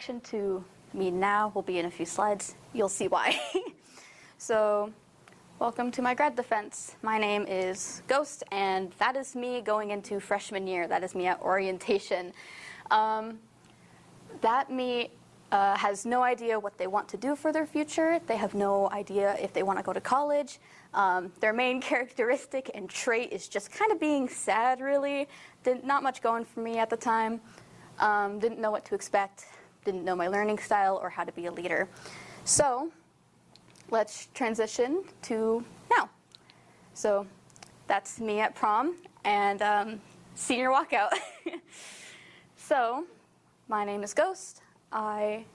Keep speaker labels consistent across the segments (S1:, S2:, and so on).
S1: introduction to me now will be in a few slides. You'll see why. So, welcome to my grad defense. My name is Ghost, and that is me going into freshman year. That is me at orientation. That me has no idea what they want to do for their future. They have no idea if they want to go to college. Their main characteristic and trait is just kind of being sad, really. Not much going for me at the time. Didn't know what to expect. Didn't know my learning style or how to be a leader. So let's transition to now. So that's me at prom and senior walkout. So my name is Ghost. I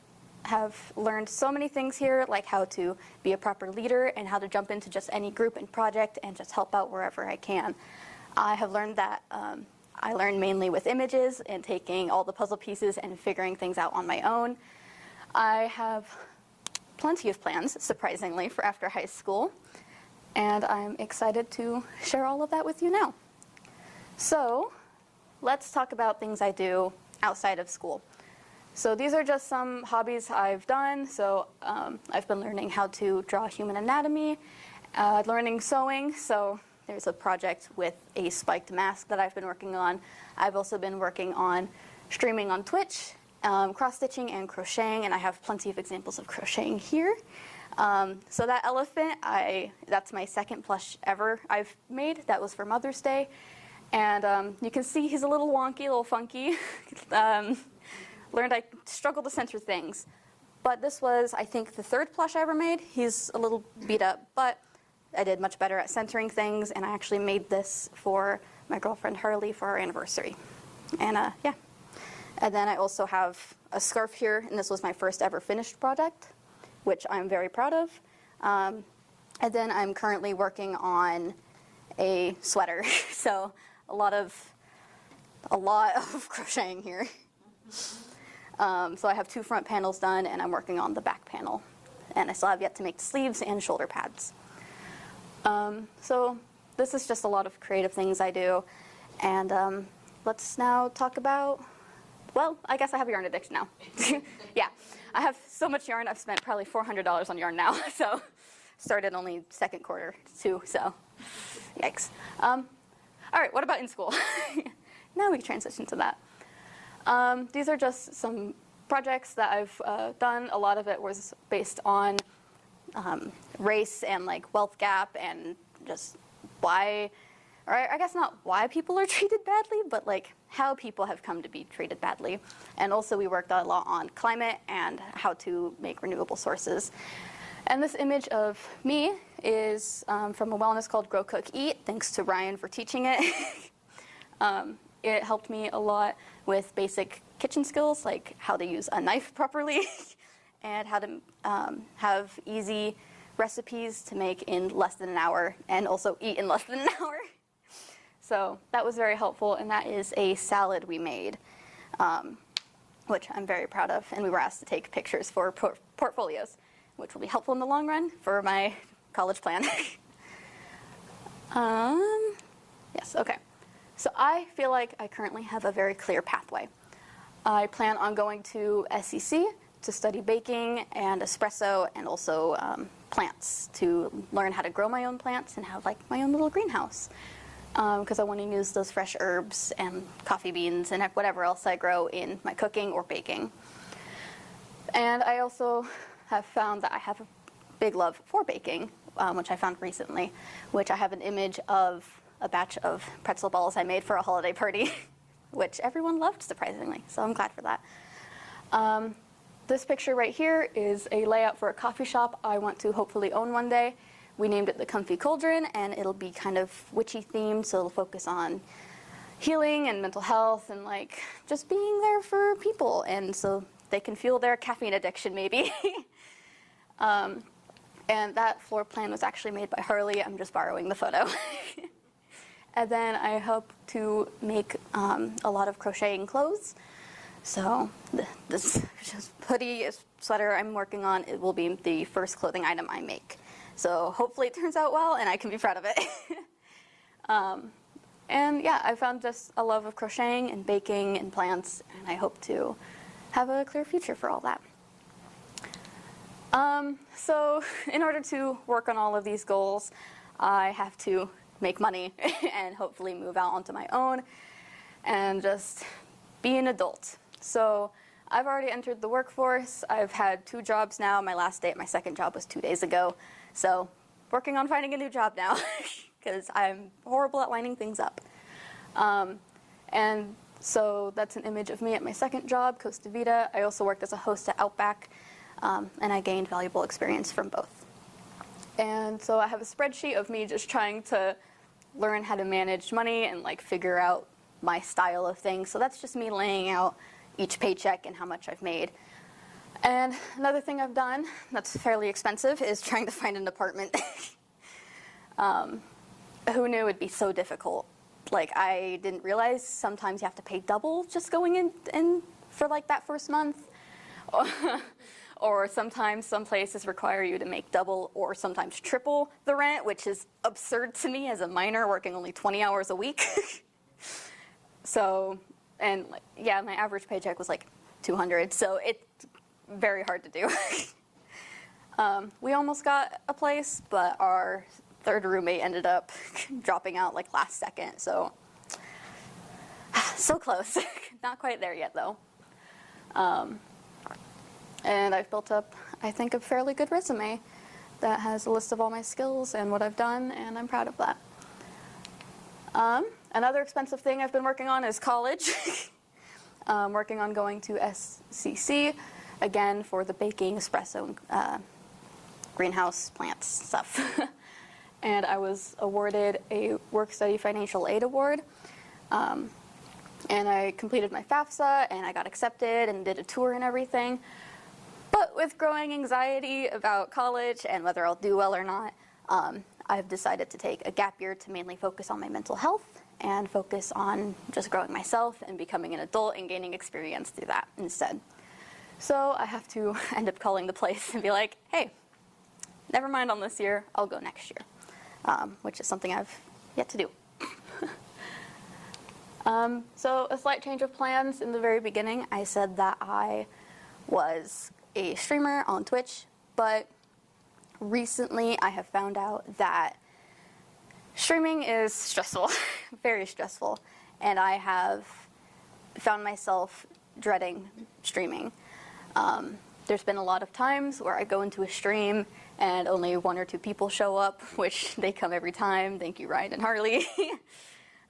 S1: have learned so many things here, like how to be a proper leader and how to jump into just any group and project and just help out wherever I can. I have learned that I learn mainly with images and taking all the puzzle pieces and figuring things out on my own. I have plenty of plans, surprisingly, for after high school, and I'm excited to share all of that with you now. So let's talk about things I do outside of school. So these are just some hobbies I've done. So I've been learning how to draw human anatomy, learning sewing. So there's a project with a spiked mask that I've been working on. I've also been working on streaming on Twitch, cross-stitching and crocheting, and I have plenty of examples of crocheting here. So that elephant, that's my second plush ever I've made. That was for Mother's Day. And you can see he's a little wonky, a little funky. Learned I struggle to center things. But this was, I think, the third plush I ever made. He's a little beat up, but I did much better at centering things, and I actually made this for my girlfriend Harley for our anniversary. And yeah. And then I also have a scarf here, and this was my first ever finished project, which I'm very proud of. And then I'm currently working on a sweater. So a lot of crocheting here. So I have 2 front panels done, and I'm working on the back panel. And I still have yet to make the sleeves and shoulder pads. So this is just a lot of creative things I do. And let's now talk about, well, I guess I have a yarn addiction now. Yeah, I have so much yarn. I've spent probably $400 on yarn now. So started only second quarter too, so yikes. All right, what about in school? Now we transition to that. These are just some projects that I've done. A lot of it was based on race and like wealth gap and just why, or I guess not why people are treated badly, but like how people have come to be treated badly. And also we worked a lot on climate and how to make renewable sources. And this image of me is from a wellness called Grow, Cook, Eat. Thanks to Ryan for teaching it. It helped me a lot with basic kitchen skills, like how to use a knife properly and how to have easy recipes to make in less than an hour and also eat in less than an hour. So that was very helpful, and that is a salad we made, which I'm very proud of, and we were asked to take pictures for portfolios, which will be helpful in the long run for my college plan. Yes, okay. So I feel like I currently have a very clear pathway. I plan on going to SEC to study baking and espresso and also plants, to learn how to grow my own plants and have like my own little greenhouse. Because I want to use those fresh herbs and coffee beans and whatever else I grow in my cooking or baking. And I also have found that I have a big love for baking, which I found recently, which I have an image of a batch of pretzel balls I made for a holiday party, which everyone loved, surprisingly, so I'm glad for that. This picture right here is a layout for a coffee shop I want to hopefully own one day. We named it the Comfy Cauldron, and it'll be kind of witchy themed, so it'll focus on healing and mental health and like just being there for people, and so they can fuel their caffeine addiction maybe. And that floor plan was actually made by Harley. I'm just borrowing the photo. And then I hope to make a lot of crocheting clothes. So this hoodie, sweater I'm working on, it will be the first clothing item I make. So hopefully it turns out well and I can be proud of it. And yeah, I found just a love of crocheting and baking and plants, and I hope to have a clear future for all that. So in order to work on all of these goals, I have to make money and hopefully move out onto my own and just be an adult. So I've already entered the workforce. I've had 2 jobs now. My last day at my second job was 2 days ago. So working on finding a new job now because I'm horrible at lining things up. And so that's an image of me at my second job, Costa Vida. I also worked as a host at Outback, and I gained valuable experience from both. And so I have a spreadsheet of me just trying to learn how to manage money and like figure out my style of things. So that's just me laying out each paycheck and how much I've made. And another thing I've done that's fairly expensive is trying to find an apartment. Who knew it'd be so difficult? Like, I didn't realize sometimes you have to pay double just going in for like that first month. Or sometimes some places require you to make double or sometimes triple the rent, which is absurd to me as a minor working only 20 hours a week. So, and yeah, my average paycheck was like $200, so it's very hard to do. We almost got a place, but our third roommate ended up dropping out like last second, so close. Not quite there yet though. And I've built up, I think, a fairly good resume that has a list of all my skills and what I've done, and I'm proud of that. Another expensive thing I've been working on is college. Working on going to SCC, again, for the baking, espresso, greenhouse plants stuff. And I was awarded a work-study financial aid award. And I completed my FAFSA, and I got accepted and did a tour and everything. But with growing anxiety about college and whether I'll do well or not, I've decided to take a gap year to mainly focus on my mental health and focus on just growing myself and becoming an adult and gaining experience through that instead. So I have to end up calling the place and be like, hey, never mind on this year, I'll go next year, which is something I've yet to do. So a slight change of plans. In the very beginning, I said that I was a streamer on Twitch, but recently I have found out that streaming is stressful, very stressful, and I have found myself dreading streaming. There's been a lot of times where I go into a stream and only 1 or 2 people show up, which they come every time. Thank you, Ryan and Harley.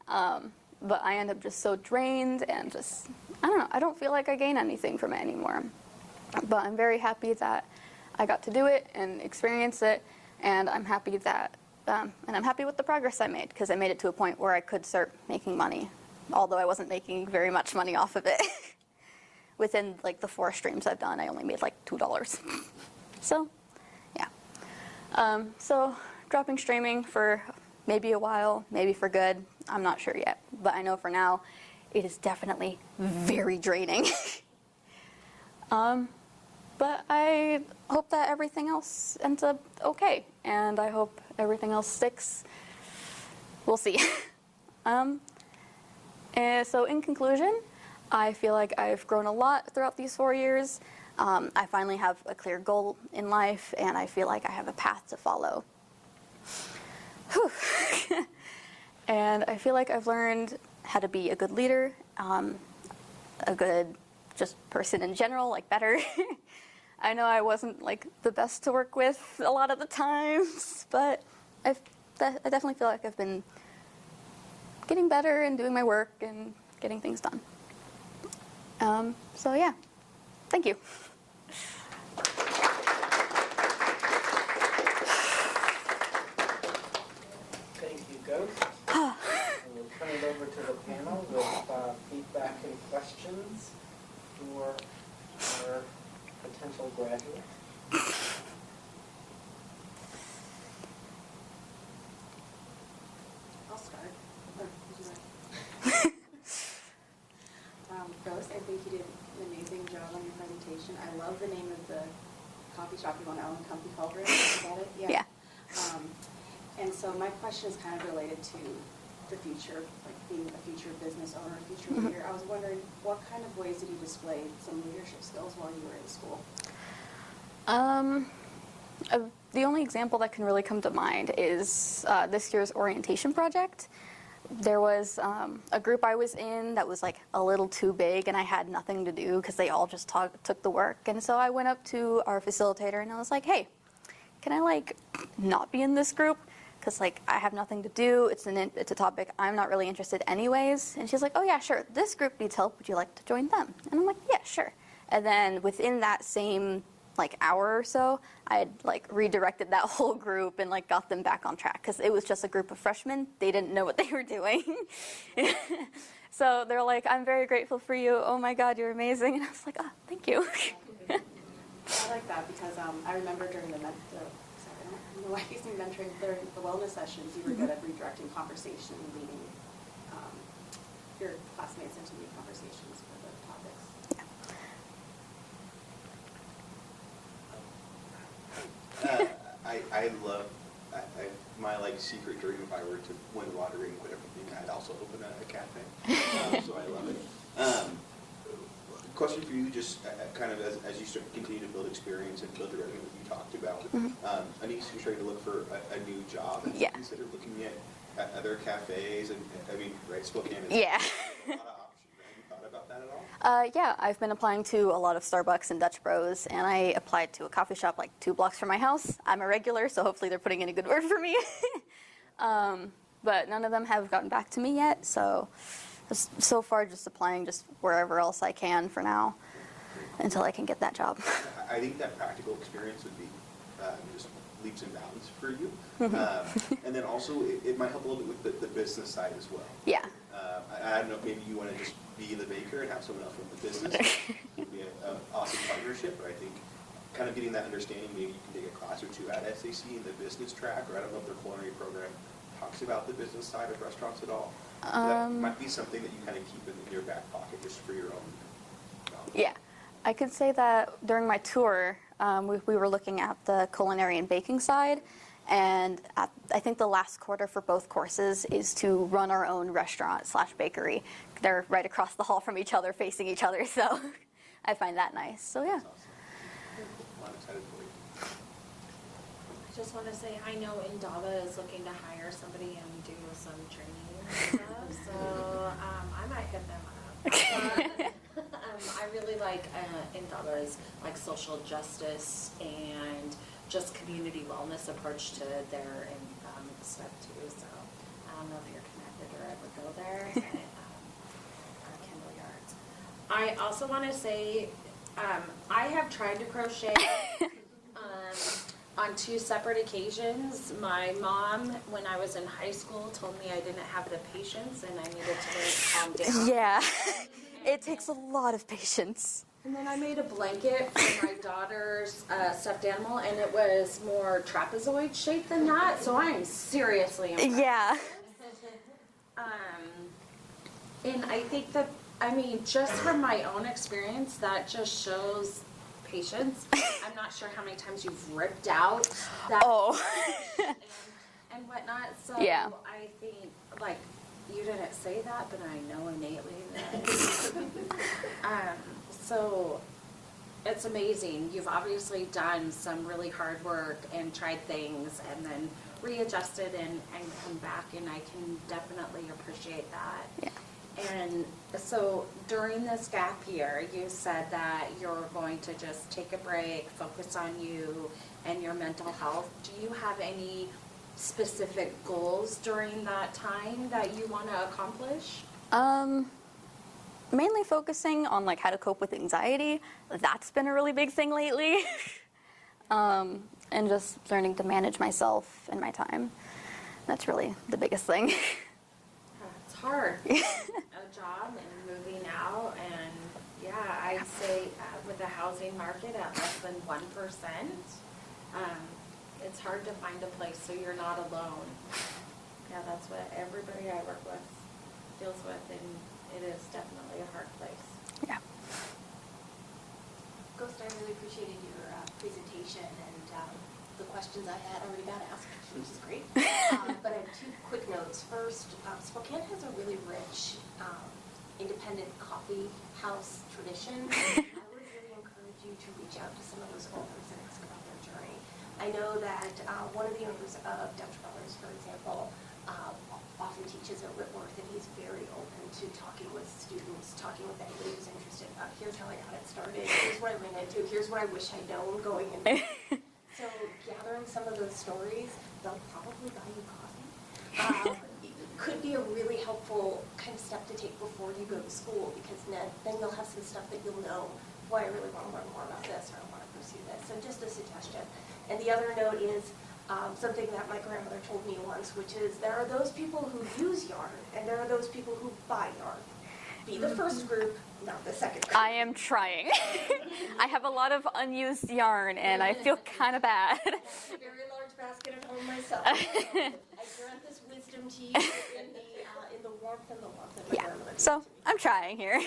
S1: But I end up just so drained and just, I don't know, I don't feel like I gain anything from it anymore. But I'm very happy that I got to do it and experience it, and I'm happy that, and I'm happy with the progress I made, because I made it to a point where I could start making money, although I wasn't making very much money off of it. Within like the 4 streams I've done, I only made like $2. So, yeah. So dropping streaming for maybe a while, maybe for good, I'm not sure yet. But I know for now, it is definitely very draining. But I hope that everything else ends up okay, and I hope everything else sticks. We'll see. And so in conclusion, I feel like I've grown a lot throughout these 4 years. I finally have a clear goal in life, and I feel like I have a path to follow. Whew. And I feel like I've learned how to be a good leader, a good just person in general, like better. I know I wasn't like the best to work with a lot of the times, but I definitely feel like I've been getting better and doing my work and getting things done. So yeah, thank you.
S2: Thank you, Ghost. And we'll turn it over to the panel with feedback and questions for our potential graduate.
S3: I'll start. Or would you like? Ghost, I think you did an amazing job on your presentation. I love the name of the coffee shop you want to own, Comfy Cold Brew. Is that it?
S1: Yeah.
S3: And so my question is kind of related to the future, like being a future business owner, future leader. I was wondering, what kind of ways did you display some leadership skills while you were in school?
S1: The only example that can really come to mind is this year's orientation project. There was a group I was in that was like a little too big, and I had nothing to do because they all just took the work. And so I went up to our facilitator and I was like, hey, can I like not be in this group? Because like I have nothing to do. It's a topic I'm not really interested anyways. And she's like, oh yeah, sure. This group needs help. Would you like to join them? And I'm like, yeah, sure. And then within that same like hour or so, I had like redirected that whole group and like got them back on track because it was just a group of freshmen. They didn't know what they were doing. So they're like, I'm very grateful for you. Oh my God, you're amazing. And I was like, oh, thank you.
S3: I like that because I remember during the mentoring during the wellness sessions, you were good at redirecting conversation and leading your classmates into new conversations for the topics.
S4: I love, my like secret dream if I were to win the lottery and quit everything, I'd also open a cafe, so I love it. Question for you, just kind of as you start continue to build experience and build the revenue that you talked about, Anise, you're trying to look for a new job. Have you considered looking at other cafes? And I mean, right, Spokane is a lot of options. Have you thought about that at all?
S1: Yeah, I've been applying to a lot of Starbucks and Dutch Bros, and I applied to a coffee shop like 2 blocks from my house. I'm a regular, so hopefully they're putting in a good word for me. But none of them have gotten back to me yet, so so far just applying just wherever else I can for now until I can get that job.
S4: I think that practical experience would be just leaps and bounds for you. And then also it might help a little bit with the business side as well.
S1: Yeah.
S4: I don't know if maybe you want to just be the baker and have someone else run the business. It would be an awesome partnership, but I think kind of getting that understanding, maybe you can take a class or two at SAC in the business track, or I don't know if their culinary program talks about the business side of restaurants at all. That might be something that you kind of keep in your back pocket just for your own knowledge.
S1: Yeah. I could say that during my tour, we were looking at the culinary and baking side, and I think the last quarter for both courses is to run our own restaurant / bakery. They're right across the hall from each other, facing each other, so I find that nice. So yeah.
S4: That's awesome. I'm excited for you.
S5: I just want to say, I know Indaba is looking to hire somebody and do some training and stuff, so I might hit them up. I really like Indaba's like social justice and just community wellness approach to their stuff too. So I don't know if you're connected or ever go there. But, Kendall Yards. I also want to say I have tried to crochet. On 2 separate occasions. My mom, when I was in high school, told me I didn't have the patience and I needed to calm down.
S1: Yeah. It takes a lot of patience.
S5: And then I made a blanket for my daughter's stuffed animal, and it was more trapezoid shaped than that, so I am seriously impressed.
S1: Yeah.
S5: And I think that, I mean, just from my own experience, that just shows patience. I'm not sure how many times you've ripped out that and whatnot. So
S1: yeah.
S5: I think, like, you didn't say that, but I know innately that. So it's amazing. You've obviously done some really hard work and tried things and then readjusted and come back, and I can definitely appreciate that.
S1: Yeah.
S5: And so during this gap year, you said that you're going to just take a break, focus on you and your mental health. Do you have any specific goals during that time that you want to accomplish?
S1: Mainly focusing on like how to cope with anxiety. That's been a really big thing lately. And just learning to manage myself and my time. That's really the biggest thing.
S5: It's hard. A job and moving out, and yeah, I'd say with the housing market at less than 1%, it's hard to find a place so you're not alone. Yeah, that's what everybody I work with deals with, and it is definitely a hard place.
S1: Yeah.
S6: Ghost, I really appreciated your presentation, and the questions I had already got asked, which is great. But I have two quick notes. First, Spokane has a really rich independent coffee house tradition. I would really encourage you to reach out to some of those owners and ask about their journey. I know that one of the owners of Dutch Brothers, for example, often teaches at Whitworth, and he's very open to talking with students, talking with anybody who's interested. Here's how I got it started. Here's what I ran into. Here's what I wish I'd known going into. So gathering some of those stories, they'll probably buy you coffee. Could be a really helpful kind of step to take before you go to school, because then you'll have some stuff that you'll know, boy, I really want to learn more about this, or I want to pursue this. So just a suggestion. And the other note is something that my grandmother told me once, which is there are those people who use yarn, and there are those people who buy yarn. Be the first group, not the second group.
S1: I am trying. I have a lot of unused yarn, and I feel kind of bad.
S6: I have a very large basket at home myself. So I grant this wisdom to you in the warmth and the love that my
S1: Yeah,
S6: grandmother gave
S1: so
S6: to me.
S1: I'm trying here.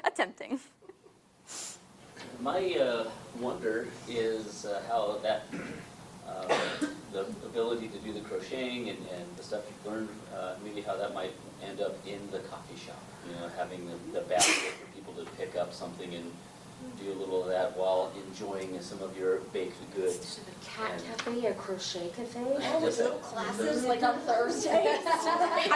S1: Attempting.
S7: My wonder is how that, the ability to do the crocheting and the stuff you've learned, maybe how that might end up in the coffee shop. You know, having the basket for people to pick up something and do a little of that while enjoying some of your baked goods.
S8: A cat cafe, a crochet cafe.
S6: Oh, with little classes like on Thursdays.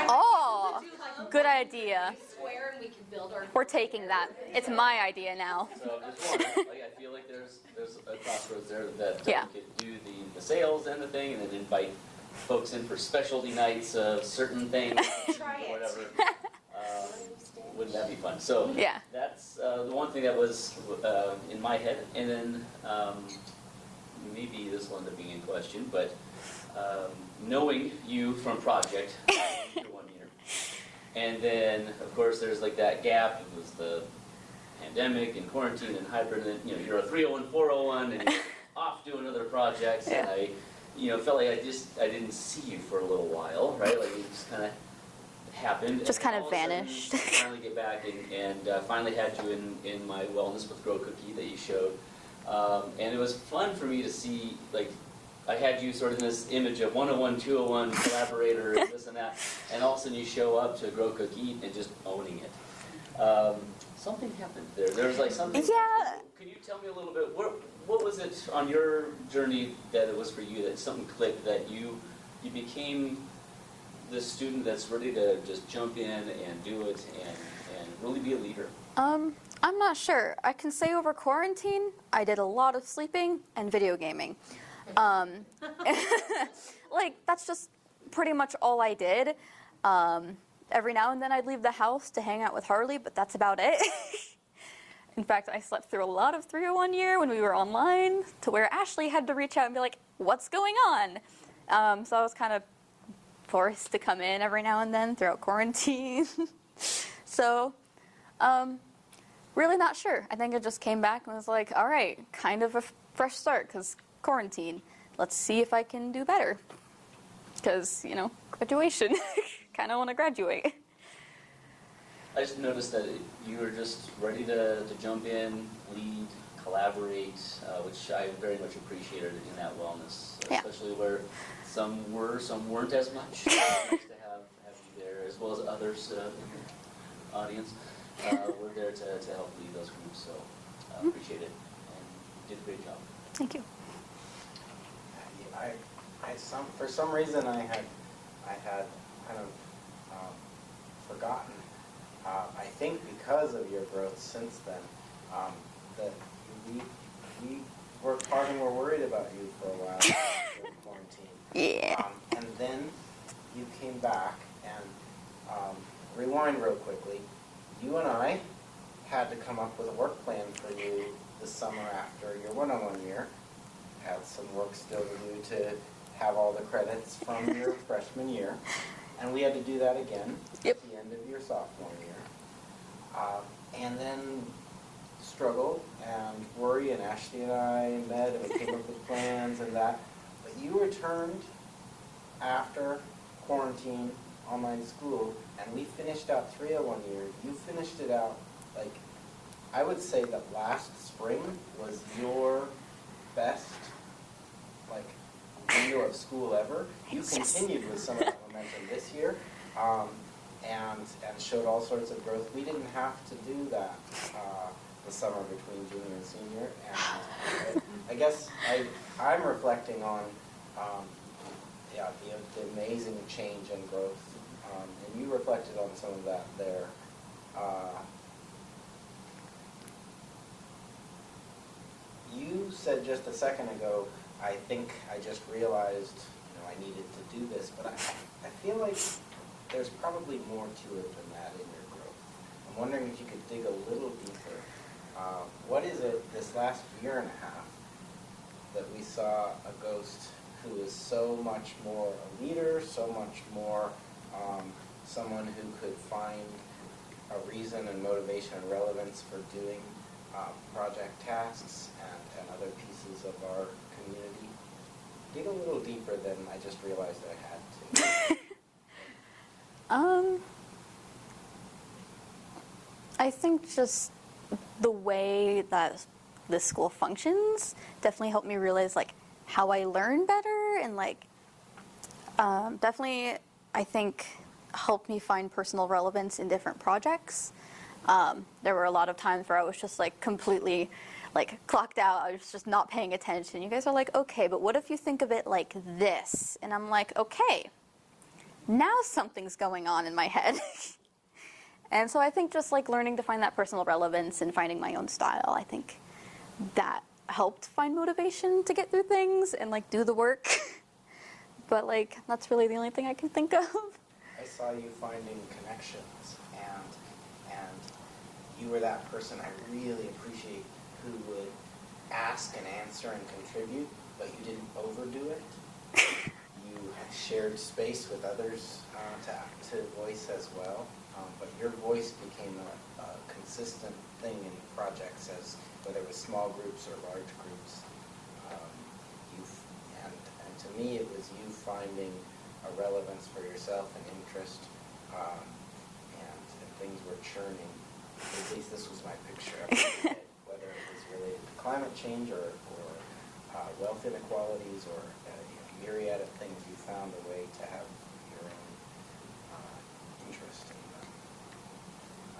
S1: Oh, good idea.
S6: Swear and we can build our.
S1: We're taking that. It's my idea now.
S7: So just wonder, like, I feel like there's a crossroads there that
S1: Yeah.
S7: we could do the sales and the thing, and then invite folks in for specialty nights of certain things,
S6: Try it.
S7: or whatever. Wouldn't that be fun? So
S1: Yeah.
S7: that's the one thing that was in my head, and then maybe this will end up being in question, but knowing you from Project for 1 year, and then of course there's like that gap. It was the pandemic and quarantine and hybrid, and then you're a 301, 401, and you're off doing other projects, and I felt like I didn't see you for a little while, right? Like it just kind of happened.
S1: Just
S7: and
S1: kind of
S7: all a sudden,
S1: vanished.
S7: I finally get back and finally had you in my Wellness with Grow cookie that you showed. And it was fun for me to see, like, I had you sort of in this image of 101, 201, collaborator, this and that, and all of a sudden you show up to Grow Cookie and just owning it. Something happened there. There was like something.
S1: Yeah.
S7: Can you tell me a little bit, what was it on your journey that it was for you, that something clicked, that you became the student that's ready to just jump in and do it and really be a leader?
S1: I'm not sure. I can say over quarantine, I did a lot of sleeping and video gaming. Like, that's just pretty much all I did. Every now and then I'd leave the house to hang out with Harley, but that's about it. In fact, I slept through a lot of 301 year when we were online, to where Ashley had to reach out and be like, what's going on? So I was kind of forced to come in every now and then throughout quarantine. So, really not sure. I think I just came back and was like, all right, kind of a fresh start, because quarantine. Let's see if I can do better. Because, graduation. Kind of want to graduate.
S7: I just noticed that you were just ready to jump in, lead, collaborate, which I very much appreciated in that Wellness,
S1: Yeah.
S7: especially where some were, some weren't as much. Nice to have you there, as well as others in the audience. We're there to help lead those groups, so appreciate it, and you did a great job.
S1: Thank you.
S2: For some reason I had kind of forgotten. I think because of your growth since then, that we worked hard and were worried about you for a while during quarantine.
S1: Yeah.
S2: And then you came back, and rewind real quickly. You and I had to come up with a work plan for you the summer after your 101 year. Had some work still to do to have all the credits from your freshman year. And we had to do that again
S1: Yep.
S2: at the end of your sophomore year. And then struggle and worry, and Ashley and I met and we came up with plans and that. But you returned after quarantine, online school, and we finished out 301 year. You finished it out, like, I would say that last spring was your best, school ever. You
S1: Yes.
S2: continued with some of that momentum this year, and showed all sorts of growth. We didn't have to do that the summer between junior and senior, and I guess I'm reflecting on yeah, the amazing change and growth, and you reflected on some of that there. You said just a second ago, I think I just realized, I needed to do this, but I feel like there's probably more to it than that in your growth. I'm wondering if you could dig a little deeper. What is it this last year and a half that we saw a ghost who is so much more a leader, so much more someone who could find a reason and motivation and relevance for doing project tasks and other pieces of our community? Dig a little deeper than I just realized I had to.
S1: I think just the way that the school functions definitely helped me realize like how I learn better, and like definitely I think helped me find personal relevance in different projects. There were a lot of times where I was just like completely like clocked out. I was just not paying attention. You guys are like, okay, but what if you think of it like this? And I'm like, okay, now something's going on in my head. And so I think just like learning to find that personal relevance and finding my own style, I think that helped find motivation to get through things and like do the work. But like, that's really the only thing I can think of.
S2: I saw you finding connections, and you were that person I really appreciate who would ask and answer and contribute, but you didn't overdo it. You had shared space with others to voice as well, but your voice became a consistent thing in projects, as whether it was small groups or large groups. And to me, it was you finding a relevance for yourself and interest, and things were churning. At least this was my picture of it, whether it was related to climate change or wealth inequalities or myriad of things. You found a way to have your own interest in them.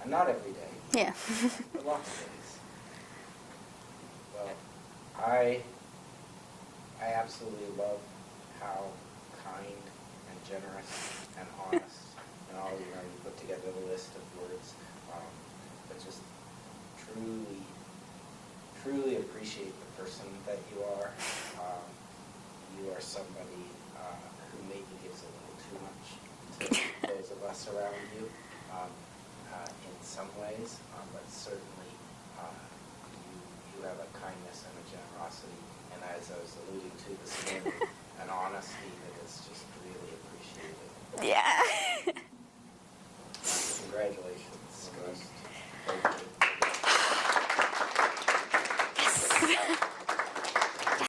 S2: And not every day,
S1: Yeah.
S2: but lots of days. Well, I absolutely love how kind and generous and honest and all, you put together the list of words, but just truly appreciate the person that you are. You are somebody who maybe gives a little too much to those of us around you in some ways, but certainly you have a kindness and a generosity, and as I was alluding to this morning,